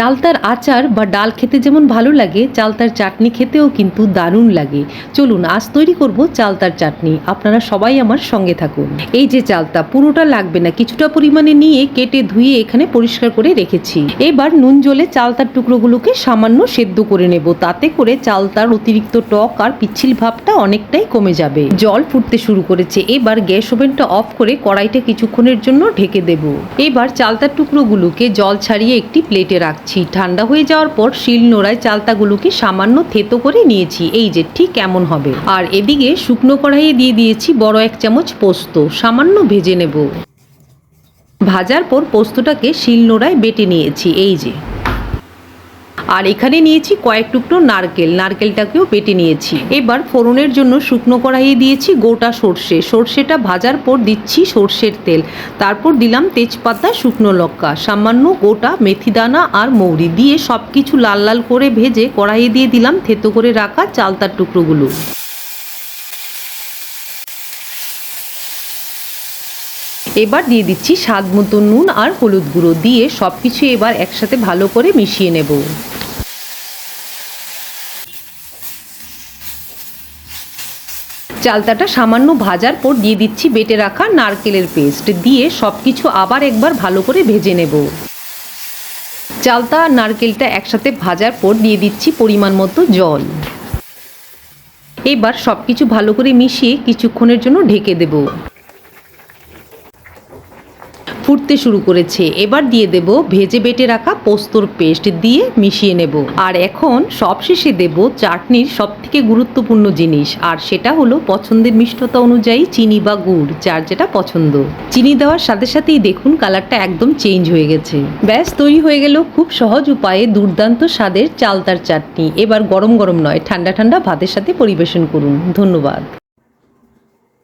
চালতার আচার বা ডাল খেতে যেমন ভালো লাগে, চালতার চাটনি খেতেও কিন্তু দারুণ লাগে। চলুন আজ তৈরি করব চালতার চাটনি। আপনারা সবাই আমার সঙ্গে থাকুন। এই যে চালতা, পুরোটা লাগবে না, কিছুটা পরিমাণে নিয়ে কেটে ধুয়ে এখানে পরিষ্কার করে রেখেছি। এবার নুন জলে চালতার টুকরোগুলোকে সামান্য সেদ্ধ করে নেব। তাতে করে চালতার অতিরিক্ত টক আর পিচ্ছিল ভাবটা অনেকটাই কমে যাবে। জল ফুটতে শুরু করেছে। এবার গ্যাস ওভেনটা অফ করে কড়াইটা কিছুক্ষণের জন্য ঢেকে দেব। এবার চালতার টুকরোগুলোকে জল ছাড়িয়ে একটি প্লেটে রাখছি। ঠান্ডা হয়ে যাওয়ার পর শিল নোড়ায় চালতাগুলোকে সামান্য থেতো করে নিয়েছি। এই যে ঠিক এমন হবে। আর এদিকে শুকনো কড়াইয়ে দিয়ে দিয়েছি বড় 1 চামচ পোস্ত, সামান্য ভেজে নেব। ভাজার পর পোস্তটাকে শিল নোড়ায় বেটে নিয়েছি। এই যে, আর এখানে নিয়েছি কয়েক টুকরো নারকেল, নারকেলটাকেও বেটে নিয়েছি। এবার ফোড়নের জন্য শুকনো কড়াইয়ে দিয়েছি গোটা সর্ষে, সর্ষেটা ভাজার পর দিচ্ছি সর্ষের তেল, তারপর দিলাম তেজপাতা, শুকনো লঙ্কা, সামান্য গোটা মেথিদানা আর মৌরি দিয়ে সব কিছু লাল লাল করে ভেজে কড়াইয়ে দিয়ে দিলাম থেতো করে রাখা চালতার টুকরোগুলো। এবার দিয়ে দিচ্ছি স্বাদ মতো নুন আর হলুদ গুঁড়ো, দিয়ে সব কিছু এবার একসাথে ভালো করে মিশিয়ে নেব। চালতাটা সামান্য ভাজার পর দিয়ে দিচ্ছি বেটে রাখা নারকেলের পেস্ট, দিয়ে সব কিছু আবার একবার ভালো করে ভেজে নেব। চালতা আর নারকেলটা একসাথে ভাজার পর দিয়ে দিচ্ছি পরিমাণ মতো জল। এবার সব কিছু ভালো করে মিশিয়ে কিছুক্ষণের জন্য ঢেকে দেব। ফুটতে শুরু করেছে। এবার দিয়ে দেব ভেজে বেটে রাখা পোস্তর পেস্ট, দিয়ে মিশিয়ে নেব। আর এখন সবশেষে দেব চাটনির সবথেকে গুরুত্বপূর্ণ জিনিস, আর সেটা হলো পছন্দের মিষ্টতা অনুযায়ী চিনি বা গুড়, যার যেটা পছন্দ। চিনি দেওয়ার সাথে সাথেই দেখুন কালারটা একদম চেঞ্জ হয়ে গেছে। ব্যাস তৈরি হয়ে গেল খুব সহজ উপায়ে দুর্দান্ত স্বাদের চালতার চাটনি। এবার গরম গরম নয়, ঠান্ডা ঠান্ডা ভাতের সাথে পরিবেশন করুন। ধন্যবাদ।